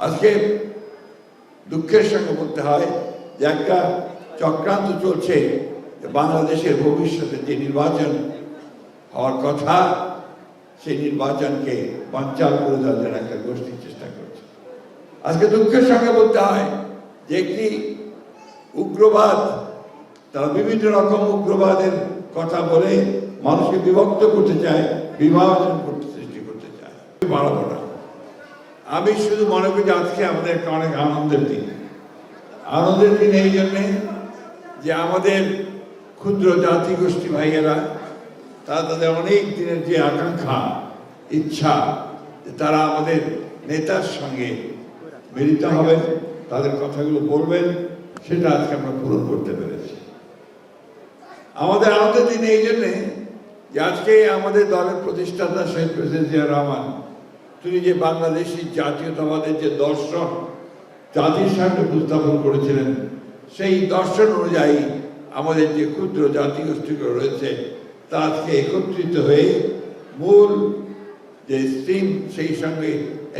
আজকে দুঃখের সঙ্গে বলতে হয় যে একটা চক্রান্ত চলছে বাংলাদেশের ভবিষ্যতে যে নির্বাচন হওয়ার কথা সেই নির্বাচনকে বানচাল করে দেওয়ার জন্য একটা গোষ্ঠীর চেষ্টা করছে। আজকে দুঃখের সঙ্গে বলতে হয় যে একটি উগ্রবাদ, তারা বিভিন্ন রকম উগ্রবাদের কথা বলে মানুষকে বিভক্ত করতে চায়, বিভাজন করতে সৃষ্টি করতে চায়। বাড়াবো না, আমি শুধু মনে করি আজকে আমাদের একটা অনেক আনন্দের দিন। আনন্দের দিন এই জন্যে যে আমাদের ক্ষুদ্র জাতিগোষ্ঠী ভাইয়েরা তারা তাদের অনেক দিনের যে আকাঙ্ক্ষা, ইচ্ছা, তারা আমাদের নেতার সঙ্গে মিলিত হবেন, তাদের কথাগুলো বলবেন, সেটা আজকে আমরা পূরণ করতে পেরেছি। আমাদের আনন্দের দিন এই জন্যে যে আজকে আমাদের দলের প্রতিষ্ঠাতা শহীদ প্রেসিডেন্ট জিয়া রহমান তিনি যে বাংলাদেশি জাতীয়তাবাদের যে দর্শন জাতির সামনে উপস্থাপন করেছিলেন, সেই দর্শন অনুযায়ী আমাদের যে ক্ষুদ্র জাতিগোষ্ঠীগুলো রয়েছে তা আজকে একত্রিত হয়ে মূল যে স্ট্রিম সেই সঙ্গে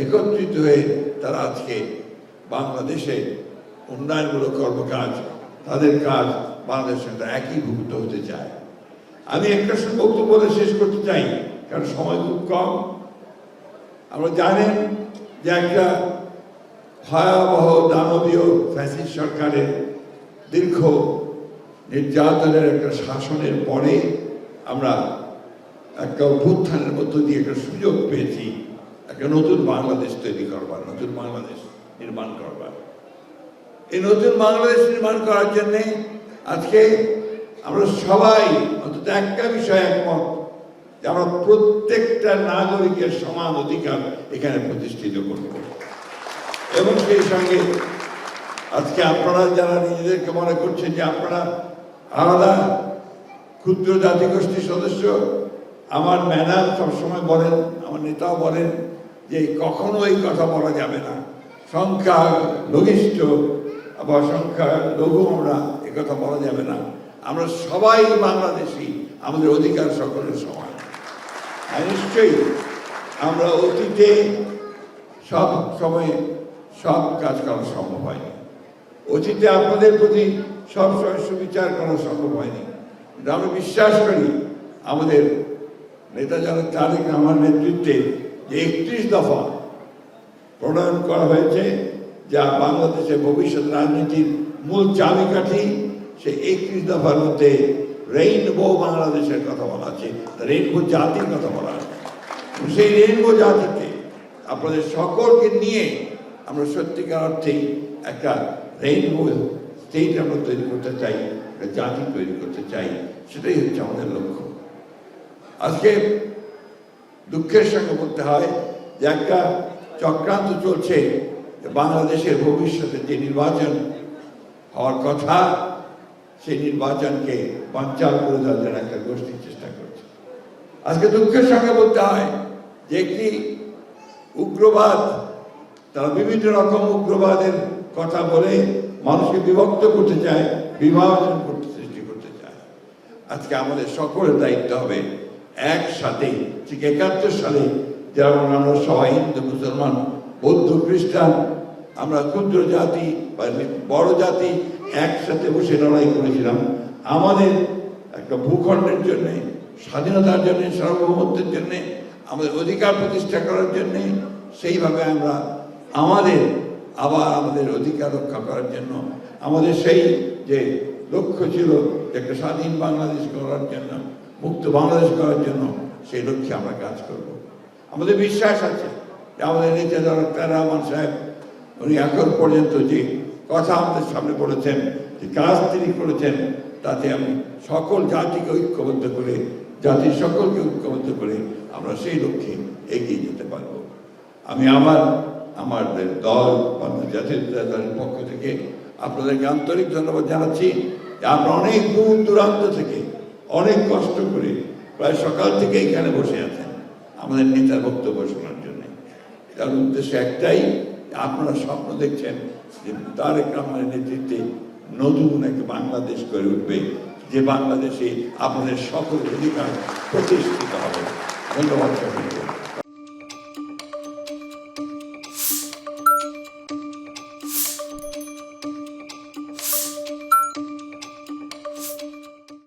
একত্রিত হয়ে তারা আজকে বাংলাদেশে উন্নয়নমূলক কর্মকাজ, তাদের কাজ বাংলাদেশের সঙ্গে একীভূত হতে চায়। আমি একটা বক্তব্য বলে শেষ করতে চাই, কারণ সময় খুব কম। আমরা জানেন যে একটা ভয়াবহ দানবীয় ফ্যাসিস্ট সরকারের দীর্ঘ নির্যাতনের একটা শাসনের পরে আমরা একটা অভ্যুত্থানের মধ্য দিয়ে একটা সুযোগ পেয়েছি একটা নতুন বাংলাদেশ তৈরি করবার, নতুন বাংলাদেশ নির্মাণ করবার। এই নতুন বাংলাদেশ নির্মাণ করার জন্যে আজকে আমরা সবাই অন্তত একটা বিষয়ে একমত যে আমরা প্রত্যেকটা নাগরিকের সমান অধিকার এখানে প্রতিষ্ঠিত করব। এবং সেই সঙ্গে আজকে আপনারা যারা নিজেদেরকে মনে করছেন যে আপনারা আলাদা ক্ষুদ্র জাতিগোষ্ঠীর সদস্য, আমার ম্যাডাম সবসময় বলেন, আমার নেতাও বলেন যে কখনো এই কথা বলা যাবে না, সংখ্যা লঘিষ্ঠ বা সংখ্যা লঘু, আমরা এ কথা বলা যাবে না। আমরা সবাই বাংলাদেশি, আমাদের অধিকার সকলের সমান। আর নিশ্চয়ই আমরা অতীতে সব সময় সব কাজ করা সম্ভব হয়নি, অতীতে আপনাদের প্রতি সবসময় সুবিচার করা সম্ভব হয়নি। কিন্তু আমরা বিশ্বাস করি আমাদের নেতা জনাব তারেক রহমানের নেতৃত্বে যে 31 দফা প্রণয়ন করা হয়েছে, যা বাংলাদেশের ভবিষ্যৎ রাজনীতির মূল চাবিকাঠি, সেই 31 দফার মধ্যে রেইনবো বাংলাদেশের কথা বলা আছে, রেইনবো জাতির কথা বলা আছে। সেই রেইনবো জাতিতে আপনাদের সকলকে নিয়ে আমরা সত্যিকার অর্থেই একটা রেইনবো স্টেট আমরা তৈরি করতে চাই, একটা জাতি তৈরি করতে চাই, সেটাই হচ্ছে আমাদের লক্ষ্য। আজকে দুঃখের সঙ্গে বলতে হয় যে একটা চক্রান্ত চলছে বাংলাদেশের ভবিষ্যতে যে নির্বাচন হওয়ার কথা সেই নির্বাচনকে বানচাল করে দেওয়ার জন্য একটা গোষ্ঠীর চেষ্টা করছে। আজকে দুঃখের সঙ্গে বলতে হয় যে একটি উগ্রবাদ, তারা বিভিন্ন রকম উগ্রবাদের কথা বলে মানুষকে বিভক্ত করতে চায়, বিভাজন করতে সৃষ্টি করতে চায়। আজকে আমাদের সকলের দায়িত্ব হবে একসাথে, ঠিক 71 সালে যেমন আমরা সবাই হিন্দু, মুসলমান, বৌদ্ধ, খ্রিস্টান, আমরা ক্ষুদ্র জাতি বা বড় জাতি একসাথে বসে লড়াই করেছিলাম আমাদের একটা ভূখণ্ডের জন্যে, স্বাধীনতার জন্যে, সার্বভৌমত্বের জন্যে, আমাদের অধিকার প্রতিষ্ঠা করার জন্যে। সেইভাবে আমরা আমাদের অধিকার রক্ষা করার জন্য, আমাদের সেই যে লক্ষ্য ছিল একটা স্বাধীন বাংলাদেশ করার জন্য, মুক্ত বাংলাদেশ করার জন্য, সেই লক্ষ্যে আমরা কাজ করব। আমাদের বিশ্বাস আছে যে আমাদের নেতা জনাব তারেক রহমান সাহেব উনি এখন পর্যন্ত যে কথা আমাদের সামনে বলেছেন, যে কাজ তিনি করেছেন, তাতে আমি সকল জাতিকে ঐক্যবদ্ধ করে, জাতির সকলকে ঐক্যবদ্ধ করে আমরা সেই লক্ষ্যে এগিয়ে যেতে পারব। আমি আমাদের দল বাংলাদেশ জাতীয়তাবাদী দলের পক্ষ থেকে আপনাদেরকে আন্তরিক ধন্যবাদ জানাচ্ছি। আপনারা অনেক দূর দূরান্ত থেকে অনেক কষ্ট করে প্রায় সকাল থেকে এখানে বসে আছেন আমাদের নেতার বক্তব্য শোনার জন্য। তার উদ্দেশ্য একটাই, আপনারা স্বপ্ন দেখছেন যে তারেক রহমানের নেতৃত্বে নতুন একটা বাংলাদেশ গড়ে উঠবে, যে বাংলাদেশে আপনাদের সকল অধিকার প্রতিষ্ঠিত হবে। ধন্যবাদ।